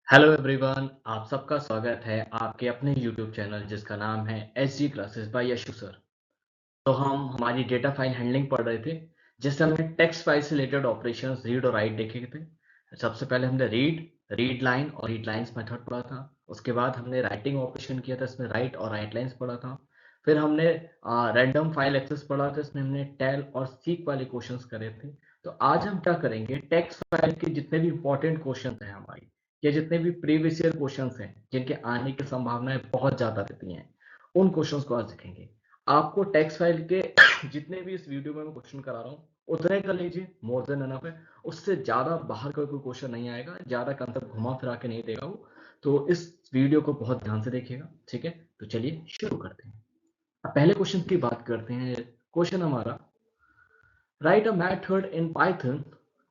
Hello everyone, आप सबका स्वागत है आपके अपने यूट्यूब चैनल जिसका नाम है SG classes by Yashu sir. तो हम हमारी डेटा फाइल हैंडलिंग पढ़ रहे थे जिससे हमने टेक्स्ट फाइल से रिलेटेड ऑपरेशंस रीड और राइट देखे थे। सबसे पहले हमने रीड लाइन और रीड लाइंस मेथड पढ़ा था। उसके बाद हमने राइटिंग ऑपरेशन किया था, इसमें राइट और राइट लाइंस पढ़ा था। फिर हमने रैंडम फाइल एक्सेस पढ़ा था, इसमें हमने टेल और सीक वाले क्वेश्चंस करे थे। तो आज हम क्या करेंगे, टेक्स्ट फाइल के जितने भी इंपॉर्टेंट क्वेश्चन हैं हमारी, या जितने भी प्रीवियस ईयर क्वेश्चंस हैं जिनके आने की संभावनाएं बहुत ज्यादा रहती हैं, उन क्वेश्चंस को आज देखेंगे। आपको टेक्स्ट फाइल के जितने भी इस वीडियो में मैं क्वेश्चन करा रहा हूँ उतने कर लीजिए, मोर देन एनफ है। उससे ज्यादा बाहर का कोई क्वेश्चन नहीं आएगा, ज्यादा कंसेप्ट घुमा फिरा के नहीं देगा वो। तो इस वीडियो को बहुत ध्यान से देखिएगा, ठीक है। तो चलिए शुरू करते हैं। अब पहले क्वेश्चन की बात करते हैं। क्वेश्चन हमारा, write a method in Python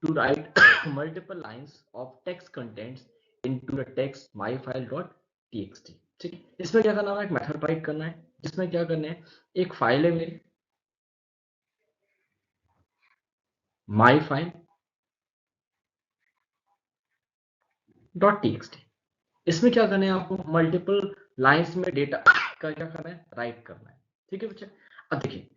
to write multiple lines of text contents into the text myfile.txt। ठीक है, इसमें क्या करना है, एक मेथड राइट करना है जिसमें क्या करना है, एक फाइल है मेरी myfile.txt। इसमें क्या करना है, आपको मल्टीपल लाइंस में डेटा का क्या करना है, राइट करना है। ठीक है बच्चे। अब देखिए,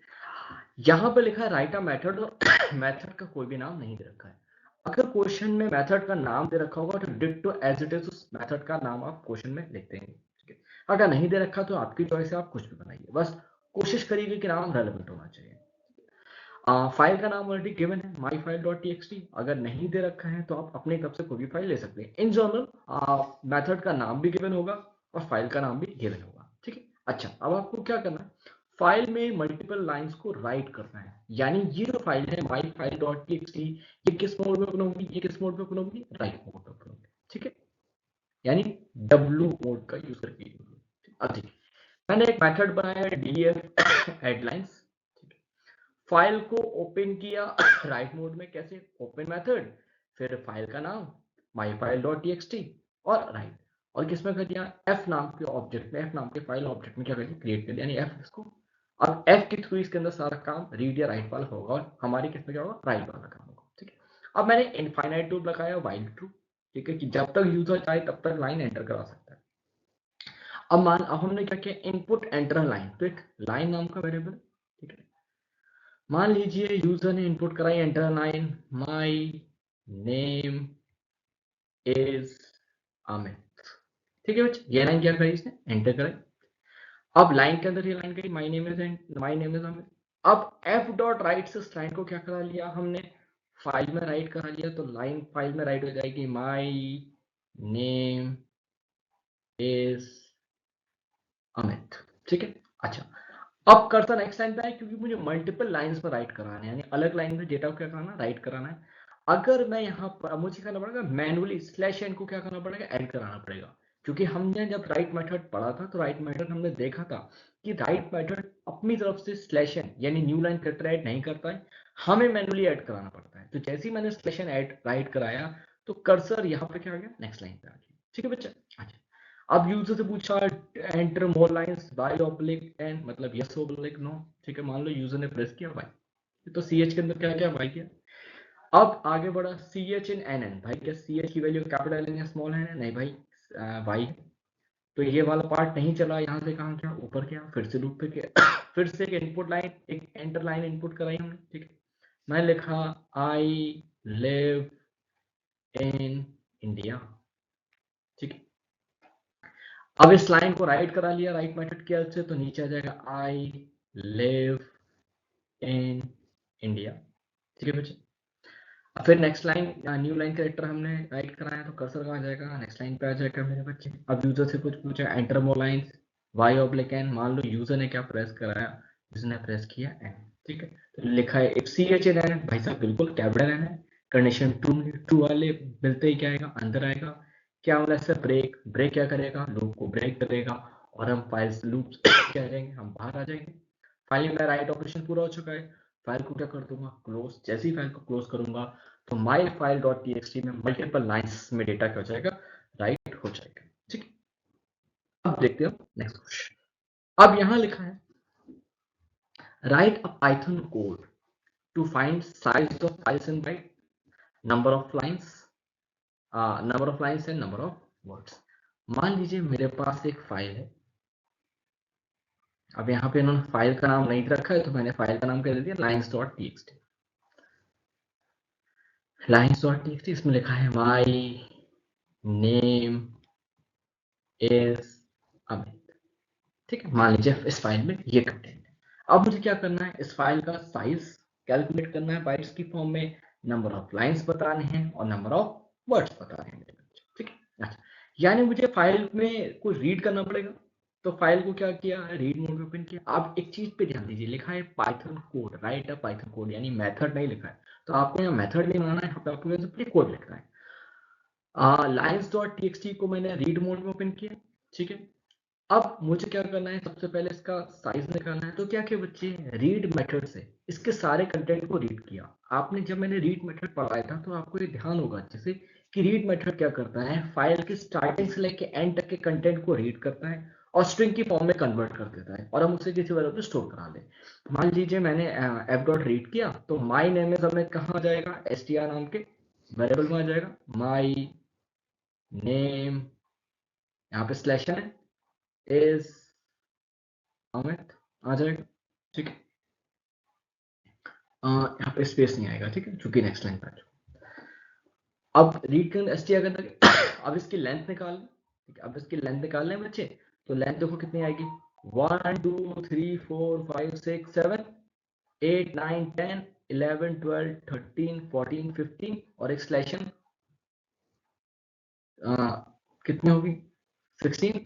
यहां पर लिखा है राइट अ मेथड, और मेथड का कोई भी नाम नहीं दे रखा है। अगर क्वेश्चन में मेथड का नाम दे रखा होगा तो डिक्टो एज इट इज उस मेथड का नाम आप क्वेश्चन में लिख देंगे। ठीक है, अगर नहीं दे रखा तो आपकी चॉइस है, आप कुछ भी बनाइए, बस कोशिश करिए कि नाम रेलेवेंट होना चाहिए। फाइल का नाम ऑलरेडी गिवन है myfile.txt। अगर नहीं दे रखा है तो आप अपनी तरफ से कोई भी फाइल ले सकते हैं। इन जनरल मेथड का नाम भी गिवन होगा और फाइल का नाम भी गिवन होगा। ठीक है, अच्छा अब आपको क्या करना है, फाइल में मल्टीपल लाइंस को राइट करना है। यानी ये जो फाइल है myfile.txt, ये किस मोड में ओपन होगी, ये किस मोड में ओपन होगी, राइट मोड में ओपन होगी। ठीक है, यानी डब्ल्यू मोड का यूज करके। अब देखिए, मैंने एक मेथड बनाया है df हेडलाइंस। फाइल को ओपन किया राइट मोड में, कैसे, ओपन मेथड, फिर फाइल का नाम myfile.txt और राइट, और किसमें कर दिया, f नाम के ऑब्जेक्ट में, f नाम के फाइल ऑब्जेक्ट में क्या कर दिया, क्रिएट कर दिया, यानी f इसको। अब f के थ्रू इसके अंदर सारा काम रीड या राइट वाला होगा और हमारी किसमें क्या होगा, राइट वाला काम होगा। ठीक है, अब मैंने इनफाइनाइट टूल लगाया, वाइल ट्रू। ठीक है, कि जब तक यूजर चाहे तब तक लाइन एंटर करा सकता है। अब हमने क्या किया, इनपुट एंटर लाइन, तो एक लाइन नाम का वेरिएबल। ठीक है, मान लीजिए यूजर ने इनपुट कराई enter line, my name is Amit. ठीक है बच्चे, ये लाइन क्या करी इसने, एंटर कराई। अब लाइन के अंदर ये लाइन गई, माय नेम इज अमित। अब एफ डॉट राइट से इस लाइन को क्या करा लिया हमने, फाइल में राइट करा लिया। तो लाइन फाइल में राइट हो जाएगी, माय नेम इज अमित। ठीक है, अच्छा अब कर्सर नेक्स्ट लाइन पे है, क्योंकि मुझे मल्टीपल लाइंस में राइट कराना है, यानी अलग लाइन में डेटा को क्या कराना, राइट कराना है। अगर मैं यहाँ पर, मुझे करना पड़ेगा मैनुअली स्लैश एन को क्या करना पड़ेगा, ऐड कराना पड़ेगा। क्योंकि हमने जब राइट मेथड पढ़ा था तो राइट मेथड हमने देखा था कि राइट मेथड अपनी तरफ से स्लैश एन यानी न्यू लाइन कैरेक्टर ऐड नहीं करता है, हमें मैनुअली ऐड कराना पड़ता है। तो जैसे ही मैंने स्लैश एन ऐड राइट कराया तो कर्सर यहाँ पे क्या आ गया, नेक्स्ट लाइन पे आ गया। ठीक है बच्चा, अच्छा अब यूजर से पूछा एंटर मोर लाइंस बाय ऑब्लिक एन, मतलब यस ऑब्लिक नो। ठीक है, मान लो यूजर ने प्रेस किया बाय, तो सी एच के अंदर क्या किया, बाय किया। अब आगे बढ़ा, C H in N N, भाई क्या सी एच की वैल्यू कैपिटल एन या स्मॉल है, नहीं भाई वाई। तो ये वाला पार्ट नहीं चला, यहाँ से कहाँ गया, ऊपर गया, फिर से लूप पे गया फिर से एक इनपुट लाइन, एक एंटर लाइन इनपुट कराई हमने। ठीक है, मैं लिखा आई लिव इन इंडिया। ठीक है, अब इस लाइन को राइट करा लिया राइट मेथड की हेल्प से, तो नीचे आ जाएगा आई लिव इन इंडिया। ठीक है बच्चे, अब फिर next line, new line character हमने राइट कराया तो कर्सर कहाँ आ जाएगा, नेक्स्ट लाइन पे आ जाएगा मेरे बच्चे। अब यूजर से कुछ पूछा, एंटर मोर लाइंस वाई ऑब्लिक एन, मान लो यूजर ने क्या प्रेस कराया, जिसने प्रेस किया एन। ठीक है, तो लिखा है if C H N N, भाई साहब बिल्कुल कैपिटल एन है। कंडीशन ट्रू, ट्रू वाले मिलते ही क्या आएगा, अंदर आएगा। क्या मतलब इससे ब्रेक, ब्रेक क्या करेगा, लूप को ब्रेक करेगा और हम फाइल लूप क्या जाएंगे, हम बाहर आ जाएंगे। फाइल में राइट ऑपरेशन पूरा हो चुका है, फाइल को क्या कर दूंगा, क्लोज। जैसे ही फाइल को क्लोज करूंगा तो my file dot T x T में मल्टीपल लाइंस में डेटा क्या हो जाएगा, राइट हो जाएगा। ठीक है, अब देखते हो नेक्स्ट क्वेश्चन। अब यहां लिखा है, write a Python code to find size of files in byte, number of lines number of lines and number of words. मान लीजिए मेरे पास एक फाइल है। अब यहाँ पे इन्होंने फाइल का नाम नहीं रखा है, तो मैंने फाइल का नाम क्या दे दिया, lines.txt। lines.txt, इसमें लिखा है माई नेम इज अमित। ठीक है, मान लीजिए इस फाइल में ये कंटेंट है। अब मुझे क्या करना है, इस फाइल का साइज कैलकुलेट करना है बाइट्स की फॉर्म में, नंबर ऑफ लाइंस बताने हैं और नंबर ऑफ वर्ड्स बताने हैं मेरे बच्चे। ठीक है, अच्छा, यानी मुझे फाइल में कोई रीड करना पड़ेगा। तो फाइल को क्या किया, रीड मोड में ओपन किया। आप एक चीज पे ध्यान दीजिए, लिखा है Python code, right a Python code, यानी मेथड नहीं लिखा है। तो आपको यहाँ मेथड नहीं बनाना है, यहाँ पे आपको सिंपली कोड लिखना है। lines.txt को मैंने रीड मोड में ओपन किया। ठीक है, अब मुझे क्या करना है, सबसे पहले इसका साइज निकालना है। तो क्या किया बच्चे, रीड मेथड से इसके सारे कंटेंट को रीड किया। आपने जब मैंने रीड मेथड पढ़ाया था तो आपको ये ध्यान होगा अच्छे से कि रीड मेथड क्या करता है, फाइल की स्टार्टिंग से लेके एंड तक के कंटेंट को रीड करता है और स्ट्रिंग की फॉर्म में कन्वर्ट कर देता है और हम उसे किसी वेरिएबल पे स्टोर करा ले। मान लीजिए मैंने एफ डॉट रीड किया, तो माई नेम इज हमें कहाँ आ जाएगा, str नाम के वेरिएबल में आ जाएगा। माई नेम, यहाँ पे स्लैश है, इज अमित आ जाएगा। ठीक है, यहाँ पे स्पेस नहीं आएगा। ठीक है, चूंकि नेक्स्ट लाइन पर अब रीड कर एस टी अगर अब इसकी लेंथ निकाल, ठीक है, अब इसकी लेंथ निकाल लें बच्चे। तो लेंथ देखो कितनी आएगी, 1 2 3 4 5 6 7 8 9 10 11 12 13 14 15 और एक स्लैशन कितनी होगी, 16।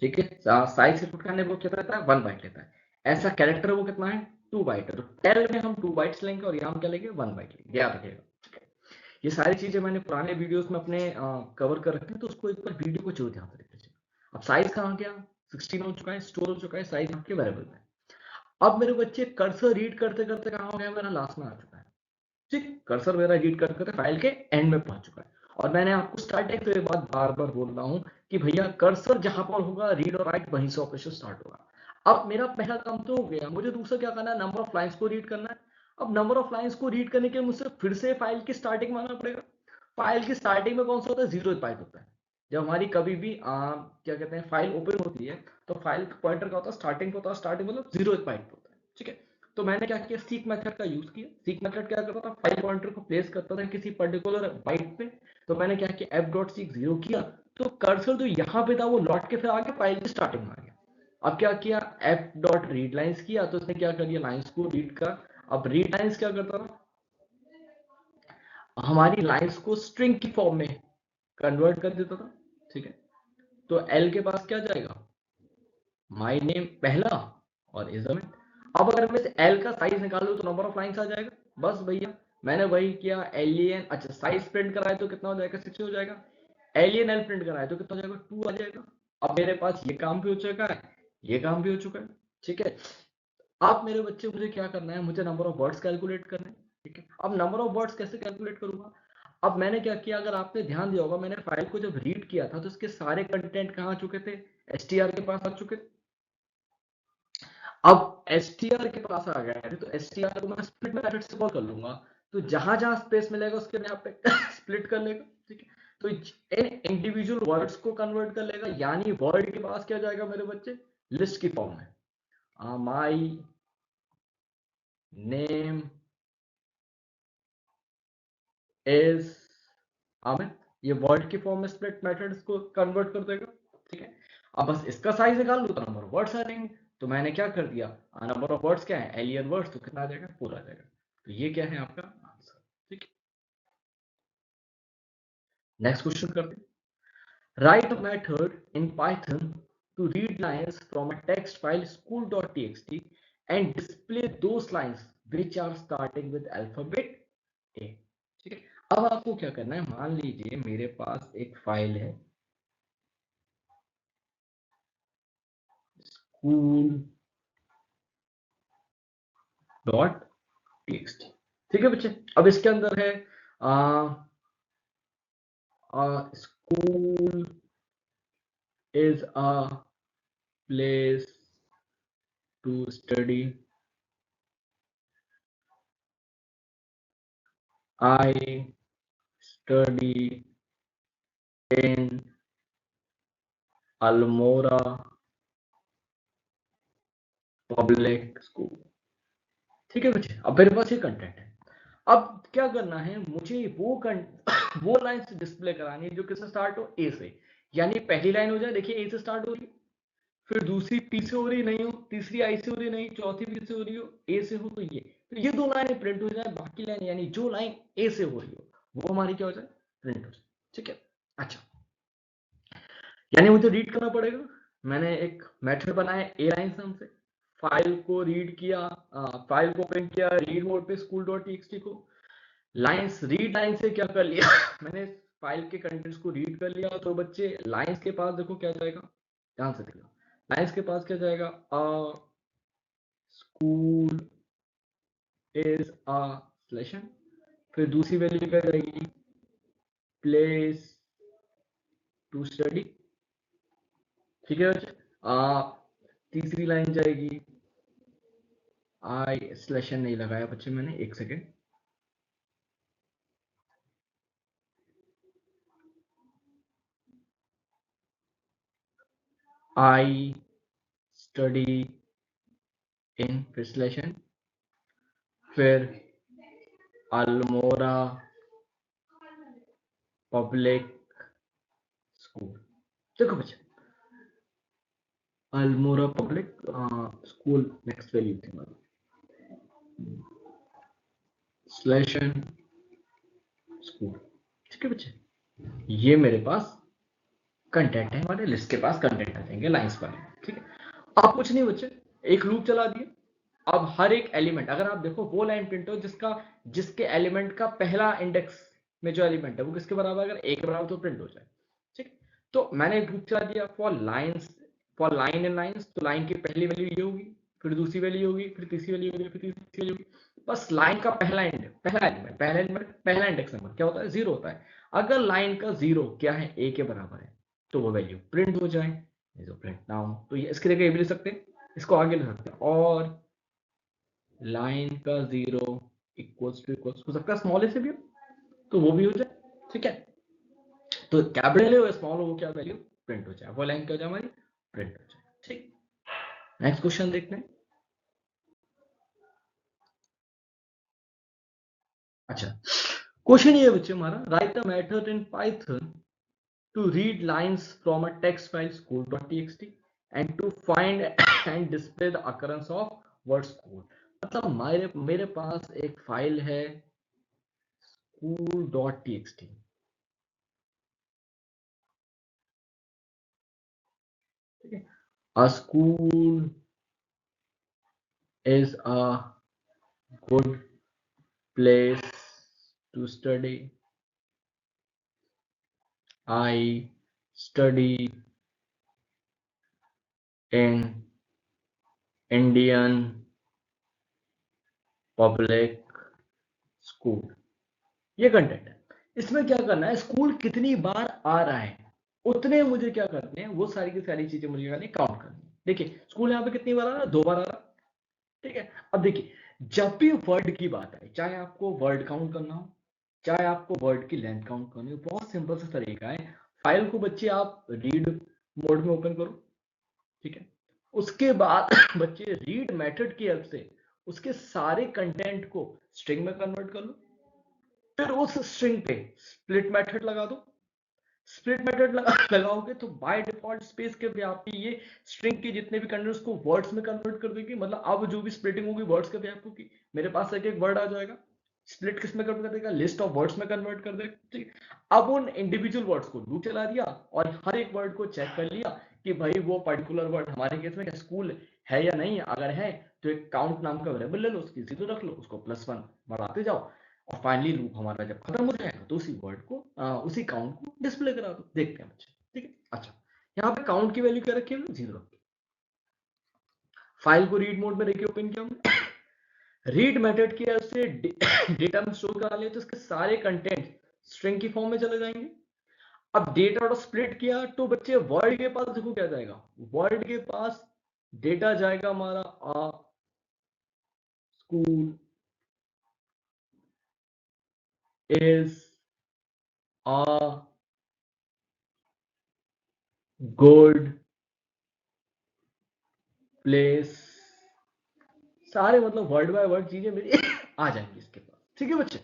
ठीक है, साइज से पुट करने वो कितना रहता है, 1 बाइट लेता है। ऐसा कैरेक्टर वो कितना है, 2 बाइट है। तो टेल में हम 2 बाइट्स लेंगे और यहाँ हम क्या लेंगे, 1 बाइट लेंगे, याद रखिएगा। ठीक है, ये सारी चीजें मैंने पुराने वीडियोस में अपने कवर कर रखी है, तो उसको एक बार वीडियो को जरूर ध्यान से देख लीजिए। अब साइज कहाँ गया, 16 हो चुका है, स्टोर हो चुका है, साइज आपके वेरिएबल में। अब मेरे बच्चे कर्सर रीड करते करते कहाँ हो गया, मेरा लास्ट में आ चुका है। ठीक, कर्सर मेरा रीड करते करते फाइल के एंड में पहुंच चुका है। और मैंने आपको स्टार्टिंग से ये बात बार बार बोल रहा हूँ कि भैया कर्सर जहां पर होगा, रीड और राइट वहीं से ऑपरेशन स्टार्ट होगा। अब मेरा पहला काम तो हो गया, मुझे दूसरा क्या करना है, नंबर ऑफ लाइंस को रीड करना है। अब नंबर ऑफ लाइंस को रीड करने के लिए मुझसे फिर से फाइल की स्टार्टिंग में आना पड़ेगा। फाइल की स्टार्टिंग में कौन सा होता है, 0th बाइट होता है। जब हमारी कभी भी क्या कहते हैं फाइल ओपन होती है, तो फाइल का पॉइंटर का होता है स्टार्टिंग पे, होता है स्टार्टिंग मतलब 0th बाइट होता है। ठीक है, तो मैंने क्या किया, सीक मेथड का यूज किया। सीक मेथड क्या करता था, फाइल पॉइंटर को प्लेस करता था किसी पर्टिकुलर बाइट पे। तो मैंने क्या किया, एफ डॉट सीक 0 किया, तो कर्सर जो यहाँ पे था वो लौट के फिर आगे फाइल की स्टार्टिंग में आ गया। अब क्या किया, एफ डॉट रीड लाइन्स किया, तो इसने क्या कर दिया, लाइन्स को रीड कर। अब रीड लाइन्स क्या करता था, हमारी लाइंस को स्ट्रिंग की फॉर्म में कन्वर्ट कर देता था। ठीक है, तो एल के पास क्या जाएगा, माय नेम पहला और इज अमित। अब अगर मैं एल का साइज निकालूं तो नंबर ऑफ लाइंस आ जाएगा। बस भैया, मैंने वही किया, एलियन, अच्छा साइज प्रिंट कराए तो कितना हो जाएगा, 6 हो जाएगा। एलियन एल प्रिंट कराए तो कितना हो जाएगा, 2 आ जाएगा। अब मेरे पास ये काम भी हो चुका है, ये काम भी हो चुका है। ठीक है, अब मेरे बच्चे मुझे क्या करना है, मुझे नंबर ऑफ वर्ड्स कैलकुलेट करने हैं। ठीक है, अब नंबर ऑफ वर्ड्स कैसे कैलकुलेट करूंगा। अब मैंने क्या किया, अगर आपने ध्यान दिया होगा, मैंने फाइल को जब रीड किया था तो इसके सारे कंटेंट कहाँ आ चुके थे, एसटीआर के पास आ चुके थे। अब एसटीआर के पास आ गया है, तो एसटीआर को मैं स्प्लिट मेथड से कॉल कर लूंगा। तो जहां जहां स्पेस मिलेगा उसके यहाँ पे स्प्लिट कर लेगा। ठीक है, तो इन इंडिविजुअल वर्ड्स को कन्वर्ट कर लेगा, यानी वर्ड के पास क्या जाएगा मेरे बच्चे, लिस्ट की फॉर्म में, माई नेम इज अमित, ये वर्ड की फॉर्म में स्प्लिट मेथड्स को कन्वर्ट कर देगा। ठीक है, अब बस इसका साइज निकाल लो तो नंबर ऑफ वर्ड्स आ जाएंगे। तो मैंने क्या कर दिया, नंबर ऑफ वर्ड्स क्या है, एलियन वर्ड्स, तो कितना आ जाएगा, पूरा आ जाएगा। तो ये क्या है आपका आंसर। ठीक है, नेक्स्ट क्वेश्चन करते हैं। Write a method in Python to read lines from a text file school.txt and display those lines which are starting with alphabet A। ठीक है, अब आपको क्या करना है, मान लीजिए मेरे पास एक फाइल है school.txt। ठीक है बच्चे, अब इसके अंदर है school is a place to study, I study in Almora Public School. ठीक है बच्चे, अब मेरे पास ये कंटेंट है। अब क्या करना है, मुझे वो लाइन से डिस्प्ले करानी है जो किससे स्टार्ट हो, ए से। यानी पहली लाइन हो जाए, देखिए ए से स्टार्ट हो रही है, फिर दूसरी पी से हो रही नहीं हो, तीसरी आई से हो रही नहीं, चौथी बी से हो रही हो, ए से हो, तो ये दो लाइनें प्रिंट हो जाए, बाकी लाइन यानी जो लाइन ए से हो रही हो वो हमारी क्या हो जाए, प्रिंट हो जाए। ठीक है, अच्छा, यानी मुझे रीड करना पड़ेगा। मैंने एक मेथड बनाया ए लाइन नाम से, फाइल को रीड किया, फाइल को ओपन किया रीड मोड पे स्कूल डॉट टीएक्सटी को, लाइंस रीड लाइन से क्या कर लिया मैंने फाइल के कंटेंट्स को रीड कर लिया। तो बच्चे लाइंस के पास देखो क्या जाएगा, ध्यान से देखो, लाइंस के पास क्या जाएगा, स्कूल इज अ सिलेक्शन, फिर दूसरी वैल्यू क्या जाएगी, प्लेस टू स्टडी। ठीक है बच्चे, तीसरी लाइन जाएगी, आई सिलेक्शन नहीं लगाया बच्चे मैंने, एक सेकेंड, आई स्टडी इन फिर सिलेक्शन, फिर अल्मोड़ा पब्लिक स्कूल। देखो बच्चे, Almora Public school next value थी हमारी, सिलेक्शन स्कूल। ठीक है बच्चे, ये मेरे पास कंटेंट है, हमारे लिस्ट के पास कंटेंट आ जाएंगे लाइंस पर। ठीक है, अब कुछ नहीं बच्चे, एक लूप चला दिए। अब हर एक एलिमेंट, अगर आप देखो वो लाइन प्रिंट हो जिसके एलिमेंट का पहला इंडेक्स में जो एलिमेंट है वो किसके बराबर, अगर ए के बराबर तो प्रिंट हो जाए। ठीक, तो मैंने एक लूप चला दिया for lines, for line in lines, तो लाइन की पहली वैल्यू ये होगी, फिर दूसरी वैल्यू होगी, फिर तीसरी वैल्यू होगी, फिर तीसरी वैल्यू होगी। बस लाइन का पहला इंडेक्स, पहला इंडेक्स नंबर क्या होता है, जीरो होता है। अगर लाइन का जीरो क्या है, ए के बराबर है, तो वो वैल्यू प्रिंट हो जाए, जो प्रिंट ना हो तो ये इसके लिए भी लिख सकते हैं, इसको आगे लिख सकते हैं, और लाइन का जीरो इक्वल्स हो सकता है स्मॉल ए से भी हो, तो वो भी हो जाए। ठीक है, तो कैपिटल हो या स्मॉल हो, वो क्या वैल्यू प्रिंट हो जाए, वो लाइन क्या हो जाए हमारी, प्रिंट हो जाए। ठीक, नेक्स्ट क्वेश्चन देखते हैं। अच्छा, क्वेश्चन ये है बच्चे हमारा, right the method in Python to read lines from a text file school.txt and to find and display the occurrence of word school। मतलब मेरे पास एक फाइल है school.txt। ठीक है, a school is a good place to study, I study in Indian public school। ये content है, इसमें क्या करना है, स्कूल कितनी बार आ रहा है उतने मुझे क्या करने हैं, वो सारी की सारी चीजें मुझे करनी, काउंट करनी है। देखिए स्कूल यहाँ पे कितनी बार आ रहा है, दो बार आ रहा है। ठीक है, अब देखिए जब भी वर्ड की बात आए, चाहे आपको वर्ड काउंट करना हो, चाहे आपको वर्ड की लेंथ काउंट करनी हो, बहुत सिंपल सा तरीका है। फाइल को बच्चे आप रीड मोड में ओपन करो। ठीक है, उसके बाद बच्चे रीड मेथड की हेल्प से उसके सारे कंटेंट को स्ट्रिंग में कन्वर्ट कर लो, फिर उस स्ट्रिंग पे स्प्लिट मेथड लगा दो। स्प्लिट मेथड लगाओगे तो बाय डिफॉल्ट स्पेस के व्यापी ये स्ट्रिंग के जितने भी कंटेंट्स को वर्ड्स में कन्वर्ट कर देगी। मतलब अब जो भी स्प्लिटिंग होगी वर्ड्स के व्यापक की, मेरे पास एक एक वर्ड आ जाएगा, स्प्लिट किस में कन्वर्ट कर देगा, लिस्ट ऑफ वर्ड्स में कन्वर्ट कर देगा। ठीक, अब उन इंडिविजुअल वर्ड्स को लूप चला दिया और हर एक वर्ड को चेक कर लिया कि भाई वो पर्टिकुलर वर्ड हमारे केस में स्कूल है या नहीं, अगर है तो एक काउंट नाम का वेरिएबल ले लो, उसकी जीरो रख लो, उसको +1 बढ़ाते जाओ, और फाइनली लूप हमारा जब खत्म हो जाएगा तो उसी वर्ड को उसी काउंट को डिस्प्ले करा दो। देखते हैं बच्चे। ठीक है, अच्छा, यहाँ पे काउंट की वैल्यू क्या रखी है, जीरो रखी। फाइल को रीड मोड में देखिए ओपन किया हमने, रीड मेथड की वजह से डेटा में स्टोर करा लिया तो इसके सारे कंटेंट स्ट्रिंग की फॉर्म में चले जाएंगे। अब डेटा और स्प्लिट किया तो बच्चे वर्ड के पास देखो क्या जाएगा, वर्ड के पास डेटा जाएगा हमारा school is a gold, place, सारे मतलब वर्ड बाय वर्ड चीजें मेरी आ जाएंगी इसके पास। ठीक है बच्चे।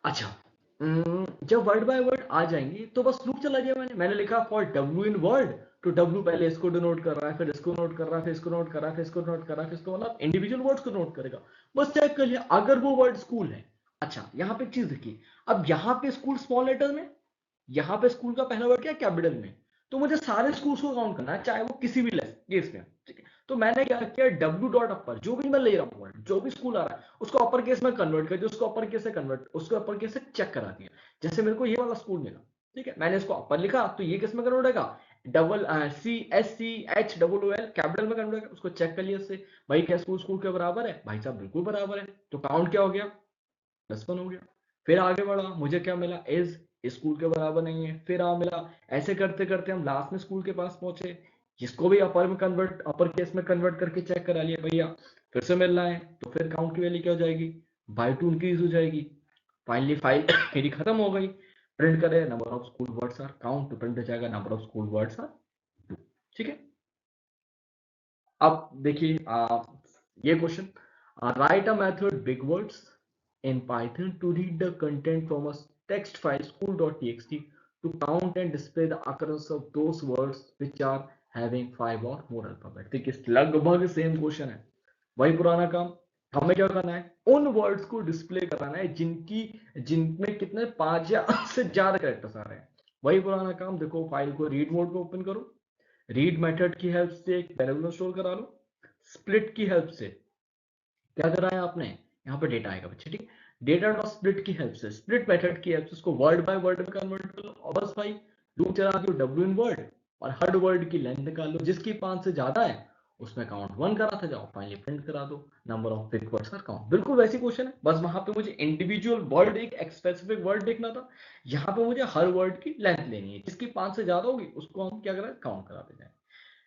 अच्छा, जब वर्ड बाय वर्ड आ जाएंगी तो बस लूप चला दिया मैंने लिखा फॉर डब्ल्यू इन वर्ड, तो डब्ल्यू पहले इसको डिनोट कर रहा है, फिर इसको नोट कर रहा है, फिर इसको नोट कर रहा है, फिर इसको नोट कर रहा है, फिर इसको, मतलब इंडिविजुअल वर्ड्स को नोट करेगा। बस चेक कर लिया अगर वो वर्ड स्कूल है। अच्छा, यहाँ पे एक चीज देखिए, अब यहाँ पे स्कूल स्मॉल लेटर में, यहाँ पे स्कूल का पहला वर्ड क्या है, कैपिटल में। तो मुझे सारे स्कूल्स को काउंट करना है, चाहे वो किसी भी केस में। ठीक है, तो मैंने क्या किया, डब्ल्यू डॉट अपर, जो भी मैं ले रहा हूँ, जो भी स्कूल आ रहा है उसको अपर केस में कन्वर्ट कर दिया, उसको अपर केस से कन्वर्ट, उसको अपर केस से चेक करा दिया। जैसे मेरे को ये वाला स्कूल मिला, ठीक है, मैंने इसको अपर लिखा, तो ये किस में कन्वर्ट होगा, double C S C H double O L capital में कन्वर्ट होगा। उसको चेक कर लिया इससे, भाई क्या स्कूल स्कूल के बराबर है, भाई साहब बिल्कुल बराबर है। तो काउंट क्या हो गया, +1 हो गया। फिर आगे बढ़ा, मुझे क्या मिला, इज स्कूल के बराबर नहीं है, फिर आ मिला। ऐसे करते करते हम लास्ट में स्कूल के पास पहुंचे, जिसको भी अपर में कन्वर्ट, अपर केस में कन्वर्ट करके चेक करा लिया भैया, फिर से मिल रहा है। तो फिर काउंट की वैल्यू क्या हो जाएगी, बाय 2 इंक्रीज हो जाएगी। फाइनली फाइल मेरी खत्म हो गई। प्रिंट करें number of school words are count, तो प्रिंट हो जाएगा number of school words are 2। ठीक है। अब देखिए ये question, write a method big words in Python to read the content from a text file school.txt to count and display the occurrence of those words which are having 5 or more alphabet। देखिए लगभग same question है, वही पुराना काम। हमें क्या करना है, उन वर्ड्स को डिस्प्ले कराना है जिनकी, जिनमें कितने 5 या से ज्यादा कैरेक्टर्स आ रहे हैं। वही पुराना काम। देखो फाइल को रीड मोड पे ओपन करो, रीड मेथड की हेल्प से एक वेरिएबल स्टोर करा लो, स्प्लिट की हेल्प से क्या करा है आपने, यहाँ पे डेटा आएगा बच्चे। ठीक, डेटा डॉट स्प्लिट की हेल्प से, स्प्लिट मेथड की हेल्प से उसको वर्ड बाय वर्ड में कन्वर्ट कर लो, और बस भाई लूप चला दो डब्ल्यू इन वर्ड, और हर वर्ड की लेंथ निकाल लो, जिसकी 5 से ज्यादा है उसमें काउंट 1 करा था, जाओ फाइनली प्रिंट करा दो number of big words are count. बिल्कुल वैसी क्वेश्चन है, बस वहां पे मुझे इंडिविजुअल वर्ड, एक स्पेसिफिक वर्ड देखना था। यहाँ पे मुझे हर वर्ड की लेंथ लेनी है, जिसकी 5 से ज्यादा होगी उसको हम क्या करें, काउंट करा देते हैं।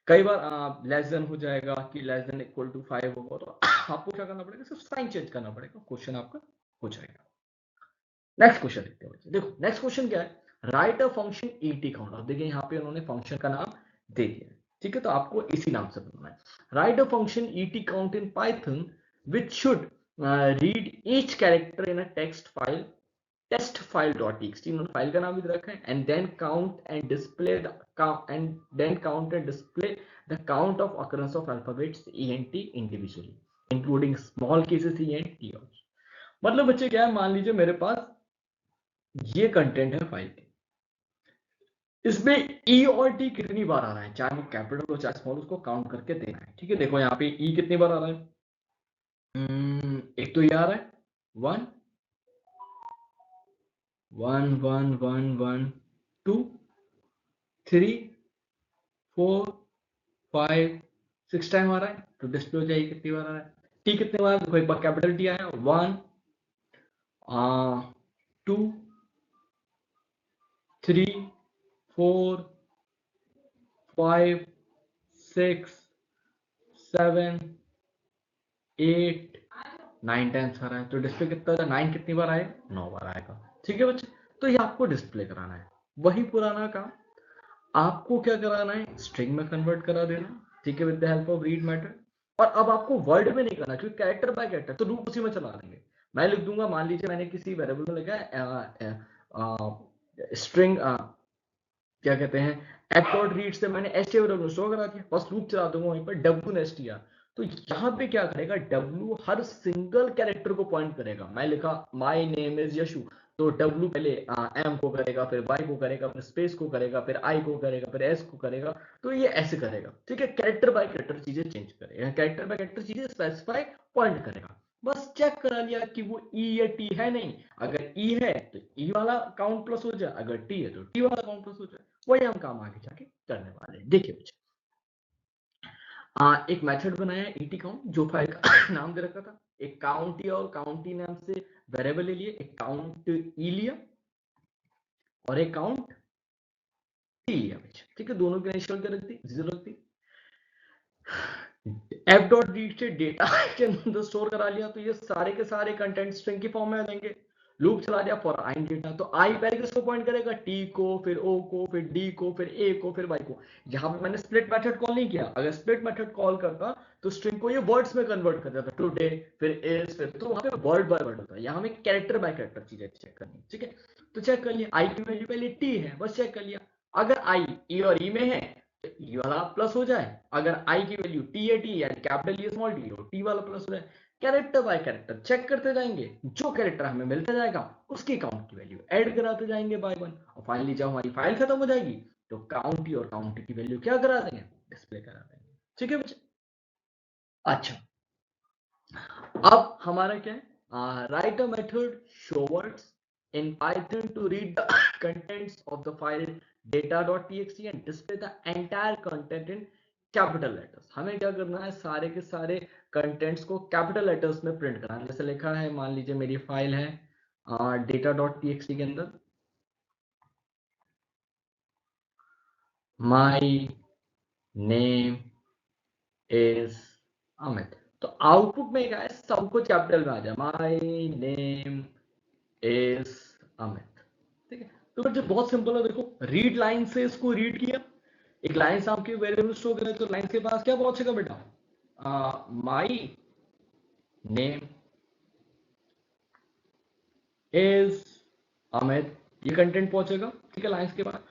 कई बार लेस देन हो जाएगा कि लेस देन इक्वल टू 5 होगा, तो आपको क्या करना पड़ेगा, सिर्फ साइन चेंज करना पड़ेगा, क्वेश्चन आपका हो जाएगा। नेक्स्ट क्वेश्चन देखते हैं बच्चे। देखो नेक्स्ट क्वेश्चन क्या है, write a function ET count. अब देखिए यहाँ पे उन्होंने फंक्शन का नाम दे दिया है, ठीक है, तो आपको इसी नाम से बनाना है। Write a function ET count in Python which should read each character in a text file, test file dot TXT, उन्होंने फाइल का नाम भी दे रखा है, and then count and display and then count and display the count of occurrence of alphabets ENT individually including small cases ENT also. मतलब बच्चे क्या है, मान लीजिए मेरे पास ये कंटेंट है फाइल के, इसमें ई और टी कितनी बार आ रहा है, चाहे वो कैपिटल हो चाहे स्मॉल, उसको काउंट करके देना है। ठीक है, देखो यहाँ पे ई कितनी बार आ रहा है, एक तो ये आ रहा है 1 1 1 1 1 2 3 4 5 6 टाइम आ रहा है, तो डिस्प्ले हो जाएगी कितनी बार आ रहा है। टी कितने बार, देखो एक बार कैपिटल टी आया 1 2 3 4 5 6 7 8 9 टाइम्स आ रहा है, तो डिस्प्ले कितना होगा, 9 कितनी बार आएगा, 9 बार आएगा। ठीक है बच्चे, तो ये आपको डिस्प्ले कराना है, वही पुराना काम। आपको क्या कराना है, स्ट्रिंग में कन्वर्ट करा देना, ठीक है, with the help of read matter. और अब आपको वर्ड में नहीं करना, क्योंकि कैरेक्टर बाय कैरेक्टर तो लूप उसी में चला देंगे। मैं लिख दूंगा, मान लीजिए मैंने किसी वेरिएबल में लिखा है स्ट्रिंग, क्या कहते हैं, एप डॉट रीड से मैंने str स्टोर करा दिया, बस लूप चला दूंगा वहीं पर w तो यहाँ पे क्या करेगा, w हर सिंगल कैरेक्टर को पॉइंट करेगा। मैं लिखा माय नेम इज यशु, तो w पहले m को करेगा, फिर y को करेगा, फिर स्पेस को करेगा, फिर i को करेगा, फिर s को करेगा, तो ये ऐसे करेगा। ठीक है, कैरेक्टर बाय कैरेक्टर चीजें चेंज करेगा, कैरेक्टर बाय कैरेक्टर चीजें स्पेसिफाई पॉइंट करेगा। बस चेक करा लिया कि वो ई या टी है नहीं, अगर ई है तो ई वाला काउंट प्लस हो जाए, अगर टी है तो टी वाला काउंट प्लस हो जाए। वही हम काम आगे जाके करने वाले हैं। देखिए बच्चे, एक मेथड बनाया ईटी काउंट, जो फाइल का नाम दे रखा था, एक काउंटी और काउंटी नाम से वेरिएबल ले लिए, एक काउंट ई लिया और एक काउंट टी लिया बच्चे। ठीक है, दोनों की इनिशियल क्या रख दी, 0 रख दी। एफ डॉट रीड से डेटा के अंदर स्टोर करा लिया, तो ये सारे के सारे कंटेंट स्ट्रिंग की फॉर्म में आ जाएंगे। लूप चला दिया फॉर आई डेटा, तो आई पहले किसको पॉइंट करेगा, टी को, फिर ओ को, फिर डी को, फिर ए को, फिर वाई को। यहाँ पे मैंने स्प्लिट मेथड कॉल नहीं किया, अगर स्प्लिट मेथड कॉल करता तो स्ट्रिंग को ये वर्ड्स में कन्वर्ट कर देता, टुडे फिर इज, फिर तो वहां पे वर्ड बाय वर्ड होता है, यहाँ में कैरेक्टर बाय कैरेक्टर चीजें चेक करनी, ठीक है। तो चेक कर लिया, आई की वैल्यू पहले टी है, बस चेक कर लिया, अगर आई ई और ई में है तो ई वाला प्लस हो जाए, अगर आई की वैल्यू टी है, टी यानी capital E small T, T वाला प्लस हो जाए। कैरेक्टर बाय कैरेक्टर चेक करते जाएंगे, जो कैरेक्टर हमें मिलता जाएगा उसकी काउंट की वैल्यू ऐड कराते जाएंगे बाय वन, और फाइनली जब हमारी फाइल खत्म हो जाएगी तो काउंटी और काउंटी की वैल्यू क्या करा देंगे, डिस्प्ले करा देंगे, ठीक है बच्चे। अच्छा, अब हमारा क्या है, write a method show words in Python to read the contents of the file data.txt and display the entire content in capital letters। हमें क्या करना है, सारे के सारे कंटेंट्स को कैपिटल लेटर्स में प्रिंट करना है। जैसे लिखा है, मान लीजिए मेरी फाइल है data.txt के अंदर my name is अमित, तो आउटपुट में क्या है, सब कुछ कैपिटल में आ जाए, my name is अमित, ठीक है। तो बच्चे बहुत सिंपल है, देखो रीड लाइन से इसको रीड किया, एक लाइन से आपके वेरिएबल स्टोर करें तो लाइन के पास क्या पहुंचेगा बेटा, माई नेम इज अमित, ये कंटेंट पहुंचेगा, ठीक है। लाइंस के बाद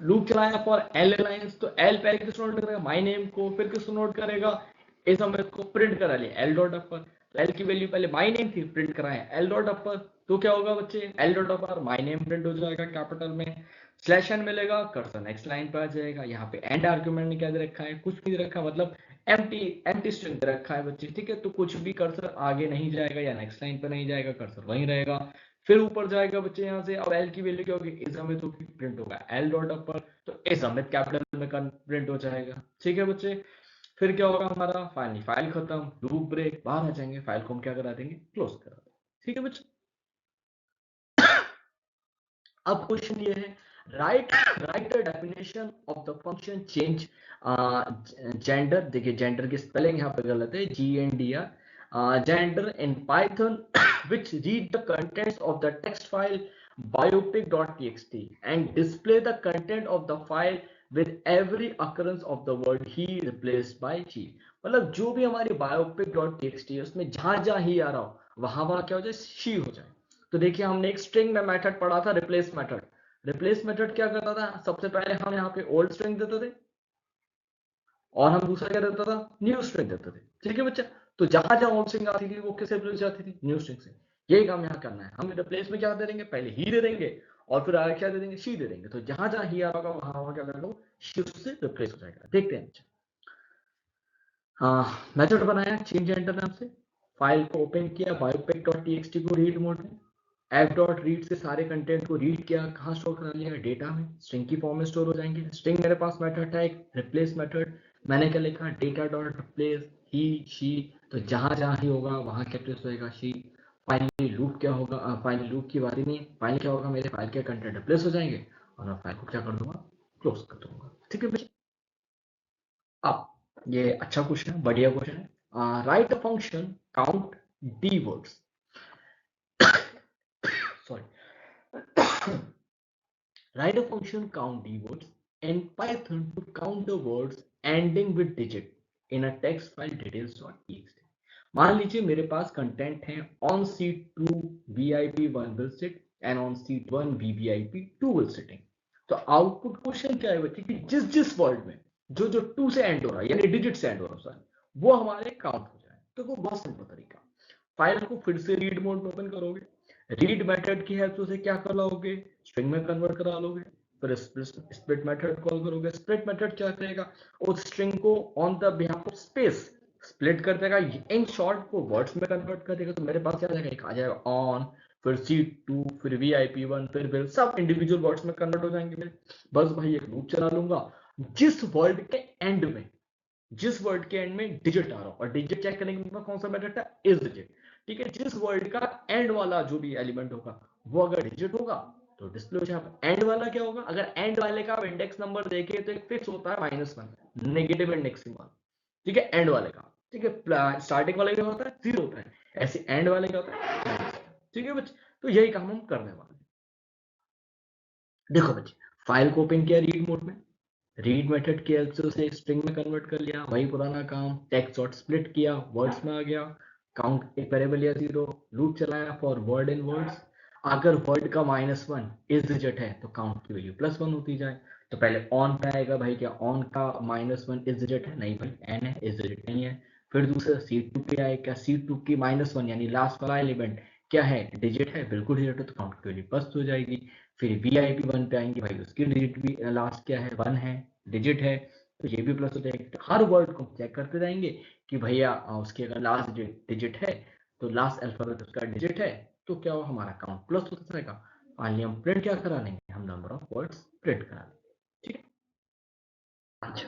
लूप चलाया फॉर एल लाइंस, तो एल पहले किसको नोट करेगा, माई नेम को, फिर किसको नोट करेगा, इस अमित को, प्रिंट करा लिया एल डॉट अपर, तो एल की वैल्यू पहले माई नेम थी, प्रिंट कराया एल डॉट अपर, तो क्या होगा बच्चे, L dot upper my name print हो जाएगा कैपिटल में, स्लैश एन मिलेगा, कर्सर नेक्स्ट लाइन पे आ जाएगा। यहाँ पे एंड आर्ग्यूमेंट ने क्या दे रखा है, कुछ भी दे रखा है, मतलब एम्प्टी स्ट्रिंग दे रखा है बच्चे, ठीक है। तो कुछ भी कर्सर आगे नहीं जाएगा या नेक्स्ट लाइन पे नहीं जाएगा, कर्सर वहीं रहेगा। फिर ऊपर जाएगा बच्चे यहाँ से, अब एल की वैल्यू क्या होगी, इज अमित तो प्रिंट होगा एल डॉट अपर, तो इज अमित कैपिटल में प्रिंट हो जाएगा, ठीक है बच्चे। फिर क्या होगा हमारा, फाइल खत्म, लूप ब्रेक, बाहर आ जाएंगे, फाइल को हम क्या करा देंगे, क्लोज करा देंगे, ठीक है बच्चे। अब क्वेश्चन ये है, right the definition of the function change gender. देखिए जेंडर की स्पेलिंग यहाँ पे गलत है, GNDR, gender in Python which read the contents of the text file biopic.txt and display the content of the file with every occurrence of the word he replaced by she। मतलब जो भी हमारी biopic.txt है उसमें जहां जहां ही आ रहा हो वहां वहां क्या हो जाए, she हो जाए। तो देखिए हमने एक स्ट्रिंग में मेथड पढ़ा था, रिप्लेस मेथड। रिप्लेस मेथड क्या करता था, सबसे पहले हम यहाँ पे ओल्ड स्ट्रिंग देते थे और हम दूसरा क्या देता था, न्यू स्ट्रिंग देते थे, ठीक है बच्चा। तो जहां जहां ओल्ड स्ट्रिंग आती थी वो किससे रिप्लेस जाती थी, न्यू स्ट्रिंग से। यही काम यहाँ करना है, हम रिप्लेस में क्या दे देंगे, पहले ही दे देंगे और फिर आगे क्या दे देंगे, शी दे देंगे। तो जहां जहां ही आ रहा होगा वहां वहां क्या कर लो, शी उससे रिप्लेस हो जाएगा। देखते हैं बच्चा, हाँ मेथड बनाया चेंज एंटर नाम से, फाइल को ओपन किया biopic.txt को रीड मोड में, f.read से सारे कंटेंट को रीड किया, कहाँ स्टोर करा लिया, डेटा में, स्ट्रिंग की फॉर्म में स्टोर हो जाएंगे। स्ट्रिंग मेरे पास मेथड था एक रिप्लेस मेथड, मैंने क्या लिखा, data dot replace he she, तो जहां जहां ही होगा वहां क्या रिप्लेस होएगा, शी। फाइनली लूप क्या होगा, फाइनली लूप की बारी नहीं, फाइनल क्या होगा, मेरे फाइल के कंटेंट रिप्लेस हो जाएंगे और मैं फाइल को क्या कर दूंगा, क्लोज कर दूंगा, ठीक है भैया। अब ये अच्छा क्वेश्चन है, बढ़िया क्वेश्चन है। Write a function count D words, sorry, write a function count d words in Python to count the words ending with digit in a text file details.txt। मान लीजिए मेरे पास कंटेंट है on seat 2 VIP1 will sit and on seat 1 VVIP2 will sitting। तो output question क्या है बच्चे कि जिस जिस वर्ड में जो जो 2 से एंड हो रहा है यानी डिजिट से एंड हो रहा है वो हमारे काउंट हो जाए। तो वो बहुत सिंपल तरीका, फाइल को फिर से रीड मोड में ओपन करोगे, रीड मेथड की हेल्प से क्या कर लोगे, स्ट्रिंग में कन्वर्ट करा लोगे, फिर स्प्लिट मेथड कॉल करोगे। स्प्लिट मेथड क्या करेगा, उस स्ट्रिंग को on the behalf of space split कर देगा, इन शॉर्ट को वर्ड्स में कन्वर्ट कर देगा। तो मेरे पास क्या आ जाएगा, एक आ जाएगा ऑन, फिर C2, फिर VIP1, फिर will, सब इंडिविजुअल वर्ड्स में कन्वर्ट हो जाएंगे मेरे। बस भाई एक लूप चला लूंगा, जिस वर्ड के एंड में, जिस वर्ड के एंड में डिजिट आ रहा हो, और डिजिट चेक करने के लिए कौन सा मेथड था, इज डिजिट, ठीक है। जिस वर्ड का एंड वाला जो भी एलिमेंट होगा वो अगर डिजिट होगा तो डिस्प्ले हो जाएगा। एंड वाला क्या होगा, अगर एंड वाले का इंडेक्स नंबर देखे तो एक फिक्स होता है -1, नेगेटिव इंडेक्सिंग वाला, ठीक है, एंड वाले का, ठीक है। स्टार्टिंग वाले क्या होता है, 0 होता है, ऐसे एंड वाले क्या होता है, ठीक है बच्चे। तो यही काम हम करने वाले हैं। देखो बच्चे, फाइल को ओपन किया रीड मोड में, रीड मेथड की हेल्प से उसे स्ट्रिंग में कन्वर्ट कर लिया, वही पुराना काम, टेक्स्ट डॉट स्प्लिट किया, वर्ड्स में आ गया, काउंट एक वेरिएबल या 0, लूप चलाया फॉर वर्ड इन वर्ड्स, अगर वर्ड का -1 इस डिजिट है तो काउंट की वैल्यू +1 होती जाए। तो पहले ऑन पे आएगा भाई, क्या ऑन का -1 इस डिजिट है? नहीं भाई, एन है, इस डिजिट नहीं है। फिर दूसरा C2 पे आएगा, क्या C2 की -1 यानी लास्ट वाला एलिमेंट क्या है? डिजिट है, बिल्कुल डिजिट है, तो काउंट की वैल्यू प्लस हो जाएगी। फिर VIP1 पे आएंगे भाई, उसकी डिजिट भी लास्ट क्या है? 1 है, डिजिट है, तो ये भी प्लस हो जाएगी। तो हर वर्ड को चेक करते जाएंगे कि भैया उसकी अगर लास्ट डिजिट है तो लास्ट अल्फाबेट उसका डिजिट है तो क्या हो, हमारा काउंट प्लस होता जाएगा। फाइनली हम प्रिंट क्या करा लेंगे? हम नंबर ऑफ वर्ड्स प्रिंट करा लेंगे। ठीक है, अच्छा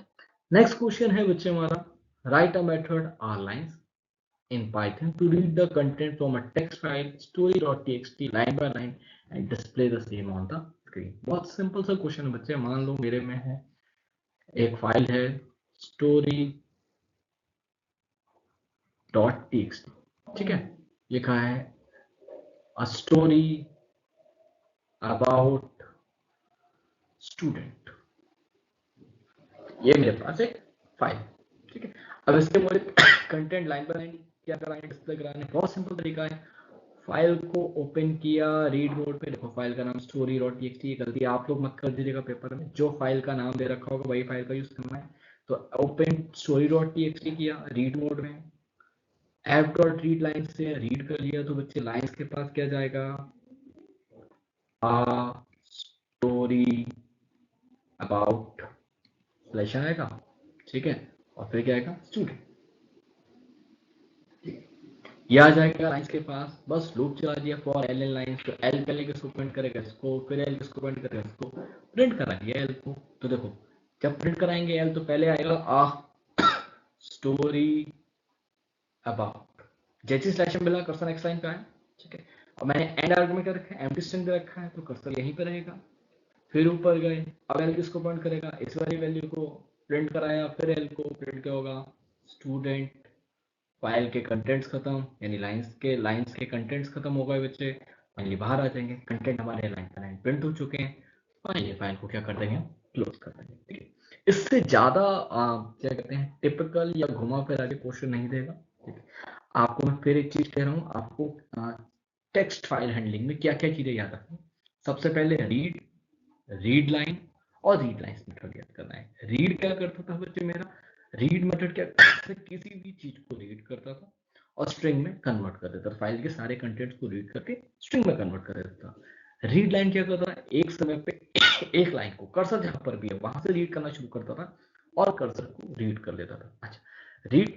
नेक्स्ट क्वेश्चन है बच्चे हमारा, write a method R lines in Python to read the content from a text file story.txt line by line and display the same on the screen। बहुत simple सा क्वेश्चन है बच्चे, मान लो मेरे में है एक फाइल है story.txt, ठीक है, लिखा है a story about student, ये मेरे पास एक फाइल, ठीक है। अब इसके मुझे कंटेंट लाइन बाय लाइन क्या कराएंगे? डिस्प्ले कराने। बहुत सिंपल तरीका है, फाइल को ओपन किया रीड मोड पे, देखो फाइल का नाम story.txt, ये गलती आप लोग मत कर दीजिएगा पेपर में, जो फाइल का नाम दे रखा होगा वही फाइल का यूज करना है। तो ओपन story.txt किया रीड मोड में, f.read लाइन से रीड कर लिया, तो बच्चे लाइंस के पास क्या जाएगा? आ स्टोरी अबाउट स्लैश आएगा, ठीक है, और फिर क्या आएगा? स्टूडेंट, ये आ जाएगा लाइंस के पास। बस लूप चला दिया फॉर एल इन लाइंस, तो एल पहले किसको प्रिंट करेगा? इसको, फिर एल किसको प्रिंट करेगा? इसको, प्रिंट करा दिया एल को। तो देखो जब प्रिंट कराएंगे एल तो पहले आएगा आ स्टोरी अबाउट, जैसे स्लैश में मिला कर्सर नेक्स्ट लाइन पे आया, ठीक है। और मैंने एंड आर्गुमेंट रखा है, एम्प्टी स्ट्रिंग दे रखा है, तो कर्सर यहीं पे रहेगा। फिर ऊपर गए, अब एल किसको प्रिंट करेगा? इस वाली वैल्यू को प्रिंट कराया, फिर एल को प्रिंट क्या होगा? स्टूडेंट। फाइल के कंटेंट्स खत्म, यानी लाइंस के कंटेंट्स खत्म हो गए बच्चे, फाइनली बाहर आ जाएंगे, कंटेंट हमारे लाइन पर लाइन प्रिंट हो चुके हैं। फाइनली फाइल को क्या कर देंगे? क्लोज कर देंगे। ठीक है, इससे ज्यादा क्या कहते हैं टिपिकल या घुमा फिरा के क्वेश्चन नहीं देगा। ठीक है, आपको मैं फिर एक चीज कह रहा हूँ, आपको टेक्स्ट फाइल हैंडलिंग में क्या क्या चीजें याद रखनी। सबसे पहले रीड लाइन और रीड लाइन मेथड याद करना है। रीड क्या करता था बच्चे मेरा? रीड मेथड क्या करता था? किसी भी चीज को रीड करता था और स्ट्रिंग में कन्वर्ट कर देता था, फाइल के सारे कंटेंट्स को रीड करके स्ट्रिंग में कन्वर्ट कर देता था। रीड लाइन क्या करता था? एक समय पे एक लाइन को कर्सर जहां पर भी है वहां से रीड करना शुरू करता था और कर्सर को रीड कर लेता था। अच्छा,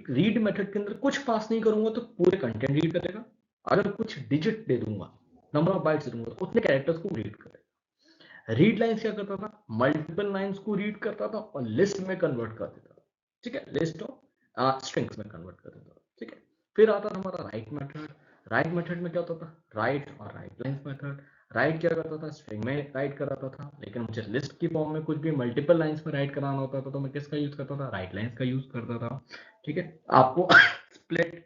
रीड मेथड के अंदर कुछ पास नहीं करूंगा तो पूरे कंटेंट रीड करेगा, अगर कुछ डिजिट दे दूंगा, नंबर ऑफ बाइट्स दूंगा, तो उतने कैरेक्टर्स को रीड करेगा। रीड लाइन्स क्या करता था? मल्टीपल लाइन्स को रीड करता था और लिस्ट में कन्वर्ट कर देता था। ठीक है, लिस्ट ऑफ स्ट्रिंग्स में कन्वर्ट कर देता था। ठीक है, फिर आता था हमारा राइट मेथड। राइट मेथड में क्या होता था? राइट और राइट लाइन्स मेथड। राइट क्या करता था? स्ट्रिंग में राइट कराता था, लेकिन मुझे लिस्ट की फॉर्म में कुछ भी मल्टीपल लाइन्स में राइट कराना होता था तो मैं किसका यूज करता था? राइट लाइन्स का यूज करता था। ठीक है, आपको split,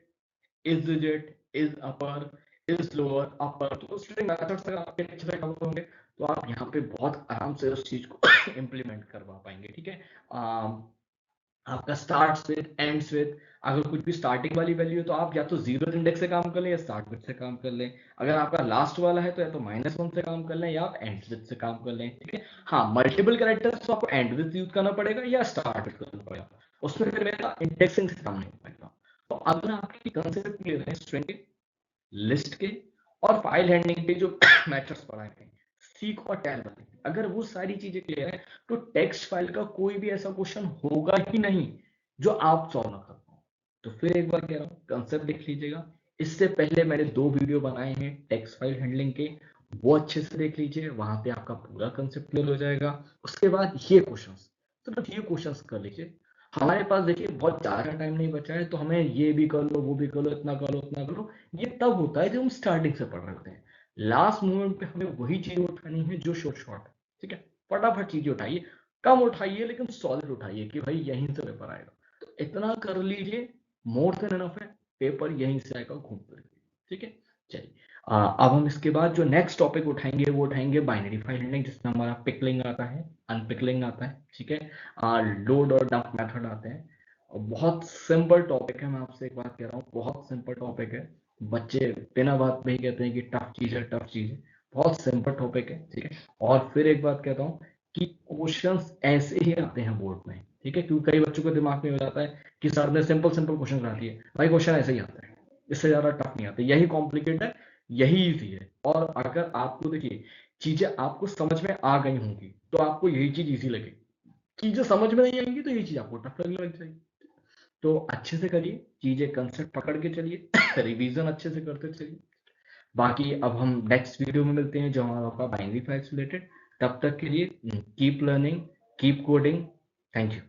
is digit, is upper, is lower, upper, तो स्ट्रिंग मेथड्स अगर आपके अच्छे से कवर होंगे तो आप यहाँ पे बहुत आराम से उस चीज को इम्प्लीमेंट करवा पाएंगे। ठीक है, आपका स्टार्ट्स विद, एंड्स विद, अगर कुछ भी स्टार्टिंग वाली वैल्यू है तो आप या तो जीरो इंडेक्स से काम कर लें या स्टार्ट विद से काम कर लें। अगर आपका लास्ट वाला है तो या तो -1 से काम कर लें या आप एंड विद से काम कर लें। ठीक है, हाँ मल्टीपल कैरेक्टर्स तो आपको एंड विद यूज करना पड़ेगा या स्टार्ट विद करना पड़ेगा, उसमें फिर मेरा इंडेक्सिंग से काम नहीं हो पाएगा। तो अगर आपकी कंसेप्ट क्लियर है स्ट्रिंग के, लिस्ट के और फाइल हैंडलिंग के जो मेथड्स पढ़ाए थे, सीक और टेल वाले, अगर वो सारी चीजें क्लियर है तो टेक्स्ट फाइल का कोई भी ऐसा क्वेश्चन होगा ही नहीं जो आप सॉल्व ना कर पाओ। तो फिर एक बार कह रहा हूँ, कंसेप्ट देख लीजिएगा। इससे पहले मैंने 2 वीडियो बनाए हैं टेक्स्ट फाइल हैंडलिंग के, वो अच्छे से देख लीजिए, वहां पे आपका पूरा कंसेप्ट क्लियर हो जाएगा। उसके बाद ये क्वेश्चंस, तो ये क्वेश्चंस कर लीजिए। हमारे पास देखिए बहुत ज्यादा टाइम नहीं बचा है, तो हमें ये भी कर लो, वो भी कर लो, इतना कर लो, उतना कर लो, ये तब होता है जब हम स्टार्टिंग से पढ़ रहे होते हैं। लास्ट मोमेंट पे हमें वही चीज उठानी है जो शॉर्ट शॉर्ट है। ठीक है, फटाफट चीजें उठाइए, कम उठाइए लेकिन सॉलिड उठाइए कि भाई यहीं से पेपर आएगा, तो इतना कर लीजिए, मोर देन एनफ है, पेपर यहीं से आएगा घूम फिर के। ठीक है, चलिए अब हम इसके बाद जो नेक्स्ट टॉपिक उठाएंगे वो उठाएंगे बाइनरी फाइल हैंडलिंग, जिसमें हमारा पिकलिंग आता है, अनपिकलिंग आता है, ठीक है, लोड और डंप मेथड आते हैं। और बहुत सिंपल टॉपिक है, मैं आपसे एक बात कह रहा हूँ, बहुत सिंपल टॉपिक है। बच्चे बिना बात में ही कहते हैं कि टफ चीज है, टफ चीज है। बहुत सिंपल टॉपिक है, ठीक है। और फिर एक बात कहता हूँ कि क्वेश्चंस ऐसे ही आते हैं बोर्ड में, ठीक है, क्योंकि कई बच्चों के दिमाग में हो जाता है कि सर ने सिंपल सिंपल क्वेश्चन ला दिए, भाई क्वेश्चन ऐसे ही आता है, इससे ज्यादा टफ नहीं आते, यही कॉम्प्लिकेट है, यही इजी है। और अगर आपको देखिए चीजें आपको समझ में आ गई होंगी तो आपको यही चीज इजी लगेगी, चीजें समझ में नहीं आएंगी तो यही चीज आपको टफ लगने लग जाएगी। तो अच्छे से करिए चीजें, कंसेप्ट पकड़ के चलिए रिवीजन अच्छे से करते चलिए। बाकी अब हम नेक्स्ट वीडियो में मिलते हैं जो हमारा होगा बाइनरी फाइल्स रिलेटेड। तब तक के लिए keep learning, keep coding. Thank you.